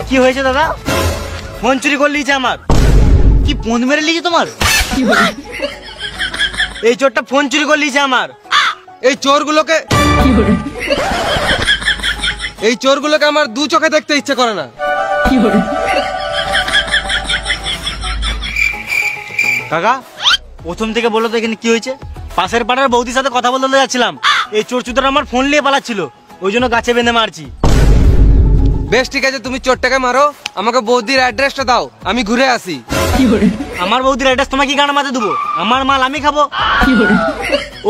কি হয়েছে দাদা? ফোন চুরি করে লিয়েছে আমার। কি ফোন মেরে লিয়েছে তোমার? এই চোরটা ফোন চুরি করে লিয়েছে আমার। এই চোরগুলোকে আমার দু চোখে দেখতে ইচ্ছে করে না। কাকা প্রথম থেকে বলো তো এখানে কি হয়েছে? পাশের পাড়ার বৌদির সাথে কথা বলতে যাচ্ছিলাম, এই চোর চুদার আমার ফোন নিয়ে পালাচ্ছিল, ওই জন্য গাছে বেঁধে মারছি। বেশ ঠিক আছে, তুমি চোরটাকে মারো, আমাকে বৌদির অ্যাড্রেসটা দাও, আমি ঘুরে আসি। আমার বৌদির অ্যাড্রেস তোমাকে কি গান মাঝে দেবো? আমার মাল আমি খাবো।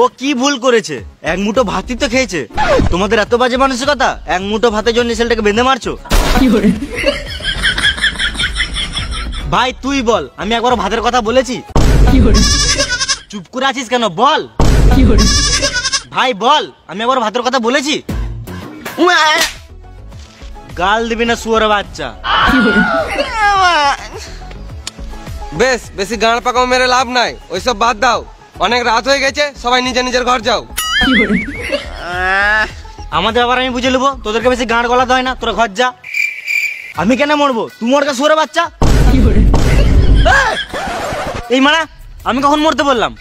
ও কি ভুল করেছে? এক মুঠো ভাতই তো খেয়েছে। তোমাদের এত বাজে মানসিকতা, এক মুঠো ভাতের জন্য ছেলেটাকে বেঁধে মারছো। ভাই তুই বল, আমি একবার ভাতের কথা বলেছি? চুপ করে আছিস কেন, বল ভাই বল, আমি একবার ভাতের কথা বলেছি? গাল দিবি না শুয়োরের বাচ্চা। বেশ, বেশি গাঁড় পাকাও মেরে লাভ নাই, ওইসব বাদ দাও, অনেক রাত হয়ে গেছে, সবাই নিজের নিজের ঘর যাও। আমাদের আবার আমি বুঝে নেবো, তোদেরকে বেশি গাঁড় গলাতে হয় না, তোরা ঘর যা। আমি কেন মরবো? তুই মরকা শুয়োরের বাচ্চা। এই মানা, আমি কখন মরতে বললাম?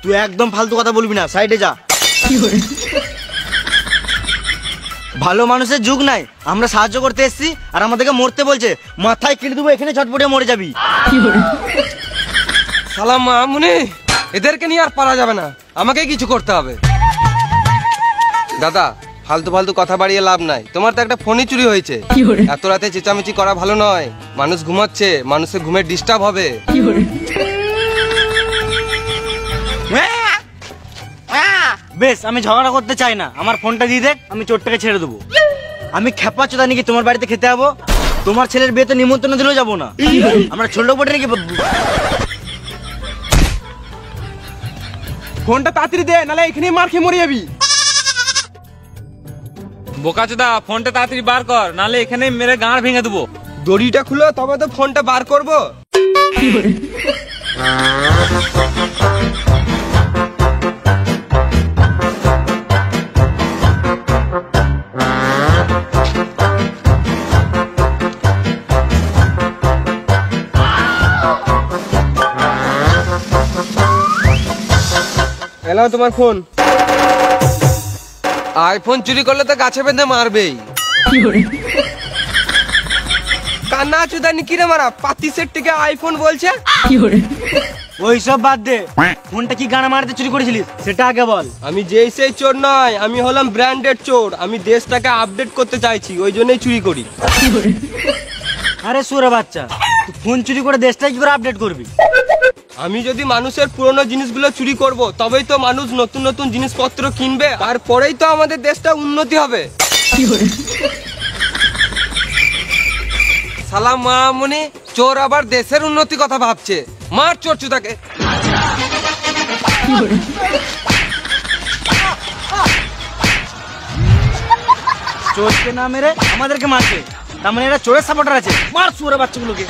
তুই একদম ফালতু কথা বলবি না, সাইডে যা। ভালো মানুষের যুগ নাই, আমরা সাহায্য করতে এসেছি আর আমাদেরকে মরতে বলছে। মাথায় কেটে দেবো, এখানে ঝটপটে মরে যাবি। সালাম মামুনি, এদেরকে নিয়ে আর পারা যাবে না, আমাকে কিছু করতে হবে। দাদা ফালতু ফালতু কথা বাড়িয়ে লাভ নাই, তোমার তো একটা ফোনই চুরি হয়েছে। এত রাতে চেঁচামেচি করা ভালো নয়, মানুষ ঘুমাচ্ছে, মানুষের ঘুমের ডিস্টার্ব হবে। বেশ, আমি ঝগড়া করতে চাই না, আমার ফোনটা দিয়ে দেখ, আমি চোরটাকে ছেড়ে দেবো। আমি খেপা চোদা নাকি তোমার বাড়িতে খেতে যাবো? তোমার ছেলের বিয়েতে নিমন্ত্রণ দিলেও যাবো না। আমরা ছোট বটে নাকি? ফোনটা তাড়াতাড়ি দে, নালে এখানেই মার খেয়ে মরে যাবি। বোকাচোদা, ফোনটা তাড়াতাড়ি বার কর, নালে এখানে মেরে গাঁড় ভেঙে দেবো। দড়িটা খুলো, তবে তো ফোনটা বার করবো। এলাও তোমার ফোন। আইফোন চুরি করলে তো গাছে বেঁধে মারবেই। কান্না চুদানি কিরে মারা, পাতি সেট থেকে আইফোন বলছে। ওই সব বাদ দে, ফোনটা কি গানা মারতে চুরি করেছিলিস সেটা আগে বল। আমি যেই সেই চোর নয়, আমি হলাম ব্র্যান্ডেড চোর, আমি দেশটাকে আপডেট করতে চাইছি, ওই জন্যই চুরি করি। আরে সুরে বাচ্চা, তুই ফোন চুরি করে দেশটা কি করে আপডেট করবি? আমি যদি মানুষের পুরনো জিনিসগুলো চুরি করব, তবেই তো মানুষ নতুন নতুন জিনিসপত্র কিনবে, তারপরেই তো আমাদের দেশটা উন্নতি হবে। সালাম মামুনি, চোর আবার দেশের উন্নতি কথা ভাবছে, মার চোর চুদাকে। চোরকে না মেরে আমাদেরকে মারছে, তার মানে এরা চোরের সাপোর্টার আছে। মার সুরে বাচ্চাগুলোকে।